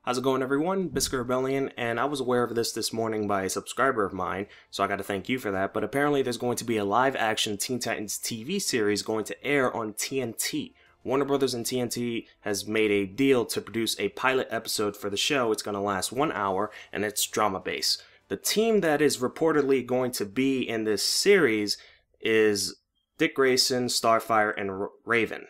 How's it going, everyone? Bizkit Rebellion, and I was aware of this morning by a subscriber of mine, so I got to thank you for that. But apparently there's going to be a live-action Teen Titans TV series going to air on TNT. Warner Brothers and TNT has made a deal to produce a pilot episode for the show. It's going to last 1 hour, and it's drama-based. The team that is reportedly going to be in this series is Dick Grayson, Starfire, and Raven.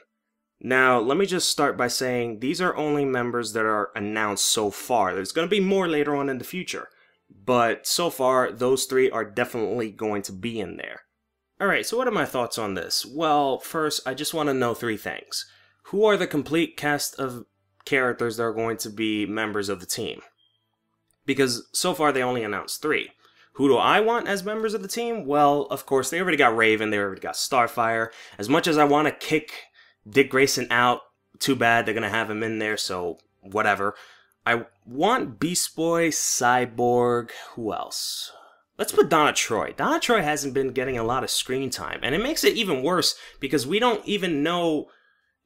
Now, let me just start by saying these are only members that are announced so far. There's going to be more later on in the future, but so far, those three are definitely going to be in there. Alright, so what are my thoughts on this? Well, first, I just want to know three things. Who are the complete cast of characters that are going to be members of the team? Because so far, they only announced three. Who do I want as members of the team? Well, of course, they already got Raven, they already got Starfire. As much as I want to kick Dick Grayson out, too bad, they're gonna have him in there, so whatever. I want Beast Boy, Cyborg, who else? Let's put Donna Troy. Donna Troy hasn't been getting a lot of screen time, and it makes it even worse because we don't even know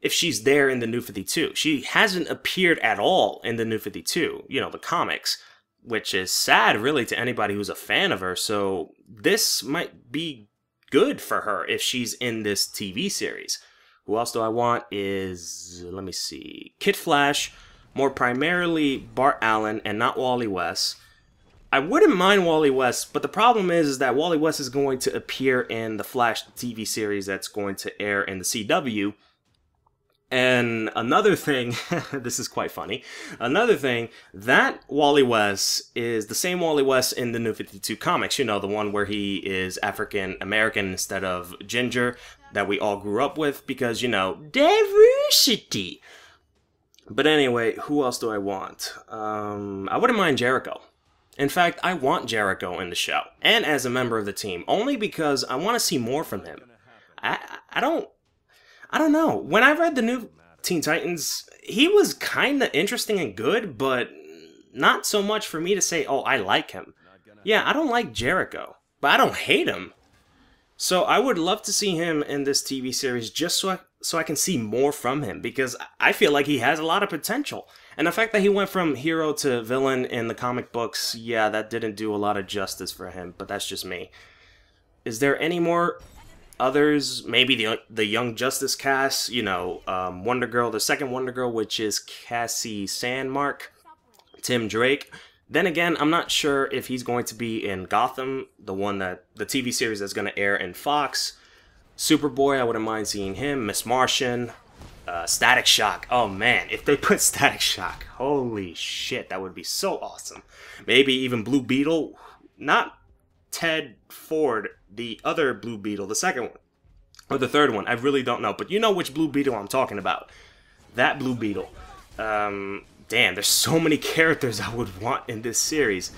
if she's there in the New 52. She hasn't appeared at all in the New 52, you know, the comics, which is sad really to anybody who's a fan of her, so this might be good for her if she's in this TV series. Who else do I want is, let me see, Kid Flash, more primarily Bart Allen and not Wally West. I wouldn't mind Wally West, but the problem is that Wally West is going to appear in the Flash TV series that's going to air in the CW. And another thing, this is quite funny, another thing, that Wally West is the same Wally West in the New 52 comics, you know, the one where he is African-American instead of ginger, that we all grew up with, because, you know, diversity. But anyway, who else do I want? I wouldn't mind Jericho. In fact, I want Jericho in the show, and as a member of the team, only because I want to see more from him. I don't know. When I read the new Teen Titans, he was kind of interesting and good, but not so much for me to say, oh, I like him. Yeah, I don't like Jericho, but I don't hate him. So I would love to see him in this TV series just so I can see more from him, because I feel like he has a lot of potential. And the fact that he went from hero to villain in the comic books, yeah, that didn't do a lot of justice for him, but that's just me. Is there any more others? Maybe the Young Justice cast, you know, Wonder Girl, the second Wonder Girl, which is Cassie Sandmark, Tim Drake. Then again, I'm not sure if he's going to be in Gotham, the TV series that's going to air in Fox. Superboy, I wouldn't mind seeing him. Miss Martian, Static Shock. Oh man, if they put Static Shock, holy shit, that would be so awesome. Maybe even Blue Beetle, not Ted Ford, the other Blue Beetle, the second one, or the third one, I really don't know, but you know which Blue Beetle I'm talking about. That Blue Beetle. Damn, there's so many characters I would want in this series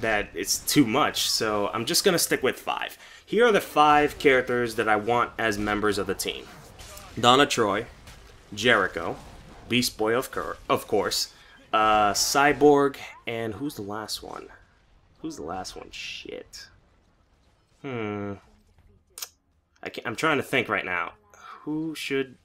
that it's too much, so I'm just gonna stick with 5. Here are the 5 characters that I want as members of the team. Donna Troy, Jericho, Beast Boy of course, Cyborg, and who's the last one? Who's the last one? Shit. I'm trying to think right now. Who should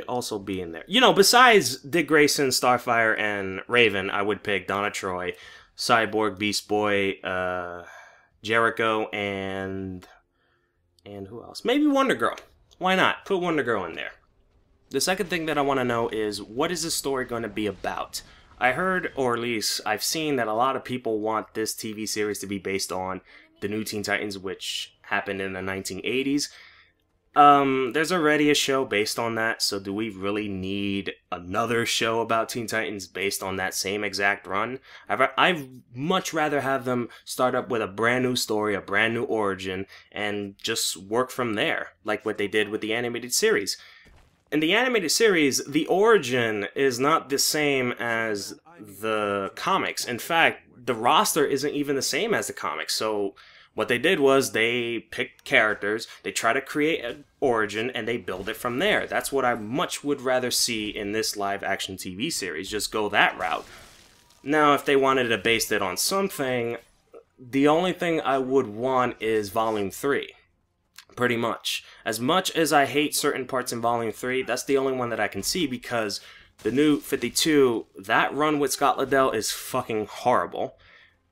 also be in there? You know, besides Dick Grayson, Starfire, and Raven, I would pick Donna Troy, Cyborg, Beast Boy, Jericho, and who else? Maybe Wonder Girl. Why not? Put Wonder Girl in there. The second thing that I want to know is, what is the story going to be about? I heard, or at least I've seen, that a lot of people want this TV series to be based on the new Teen Titans, which happened in the 1980s. There's already a show based on that, so do we really need another show about Teen Titans based on that same exact run? I'd much rather have them start up with a brand new story, a brand new origin, and just work from there, like what they did with the animated series. In the animated series, the origin is not the same as the comics. In fact, the roster isn't even the same as the comics, so what they did was they picked characters, they try to create an origin, and they build it from there. That's what I much would rather see in this live-action TV series, just go that route. Now, if they wanted to base it on something, the only thing I would want is Volume 3. Pretty much. As much as I hate certain parts in Volume 3, that's the only one that I can see, because the New 52, that run with Scott Liddell is fucking horrible.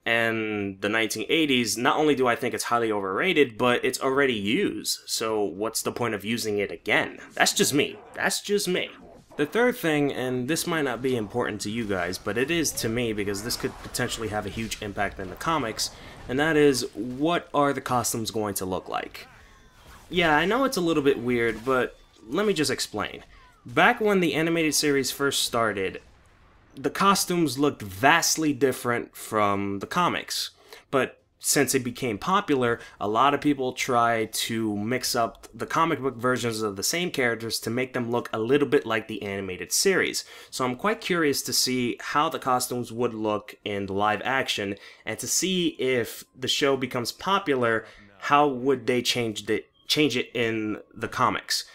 And the 1980s, not only do I think it's highly overrated, but it's already used. So what's the point of using it again? That's just me. That's just me. The third thing, and this might not be important to you guys, but it is to me because this could potentially have a huge impact in the comics, and that is, what are the costumes going to look like? Yeah, I know it's a little bit weird, but let me just explain. Back when the animated series first started, the costumes looked vastly different from the comics. But since it became popular, a lot of people tried to mix up the comic book versions of the same characters to make them look a little bit like the animated series. So I'm quite curious to see how the costumes would look in live action, and to see if the show becomes popular, how would they change it in the comics.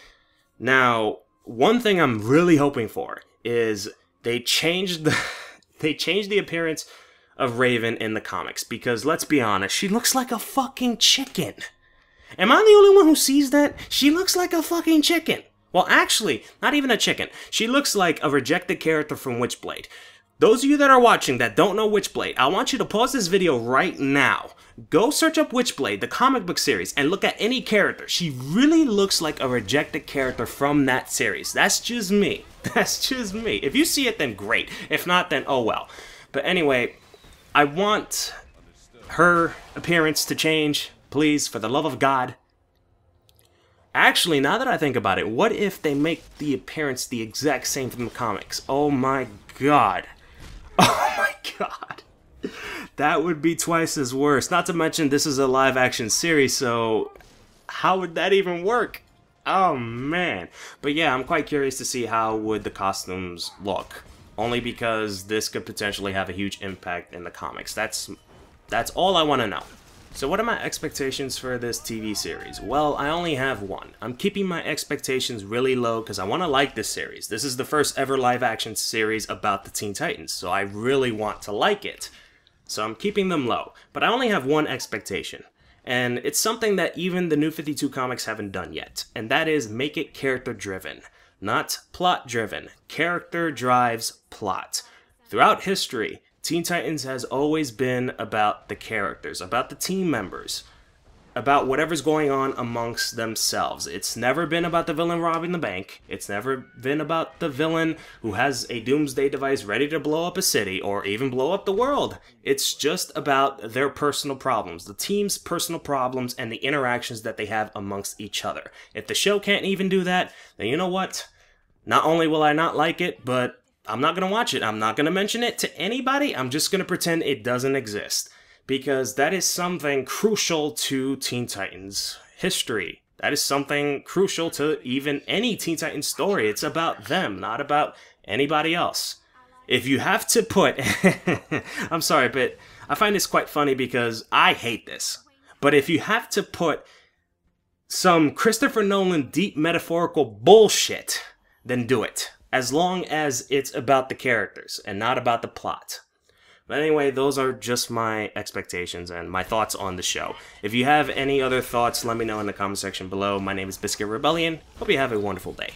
Now, one thing I'm really hoping for is they changed the appearance of Raven in the comics, because let's be honest, she looks like a fucking chicken. Am I the only one who sees that? She looks like a fucking chicken. Well, actually, not even a chicken. She looks like a rejected character from Witchblade. Those of you that are watching that don't know Witchblade, I want you to pause this video right now. Go search up Witchblade, the comic book series, and look at any character. She really looks like a rejected character from that series. That's just me. That's just me. If you see it, then great. If not, then oh well. But anyway, I want her appearance to change, please, for the love of God. Actually, now that I think about it, what if they make the appearance the exact same from the comics? Oh my god. Oh my god. That would be twice as worse. Not to mention, this is a live action series, so how would that even work? Oh man. But yeah, I'm quite curious to see how would the costumes look. Only because this could potentially have a huge impact in the comics. That's all I want to know. So what are my expectations for this TV series? Well, I only have one. I'm keeping my expectations really low because I want to like this series. This is the first ever live action series about the Teen Titans, so I really want to like it. So I'm keeping them low. But I only have one expectation. And it's something that even the New 52 comics haven't done yet. And that is make it character driven. Not plot driven. Character drives plot. Throughout history, Teen Titans has always been about the characters, about the team members, about whatever's going on amongst themselves. It's never been about the villain robbing the bank. It's never been about the villain who has a doomsday device ready to blow up a city or even blow up the world. It's just about their personal problems, the team's personal problems, and the interactions that they have amongst each other. If the show can't even do that, then you know what? Not only will I not like it, but I'm not going to watch it. I'm not going to mention it to anybody. I'm just going to pretend it doesn't exist. Because that is something crucial to Teen Titans history. That is something crucial to even any Teen Titans story. It's about them, not about anybody else. If you have to put... I'm sorry, but I find this quite funny because I hate this. But if you have to put some Christopher Nolan deep metaphorical bullshit, then do it. As long as it's about the characters and not about the plot. But anyway, those are just my expectations and my thoughts on the show. If you have any other thoughts, let me know in the comment section below. My name is Bizkit Rebellion. Hope you have a wonderful day.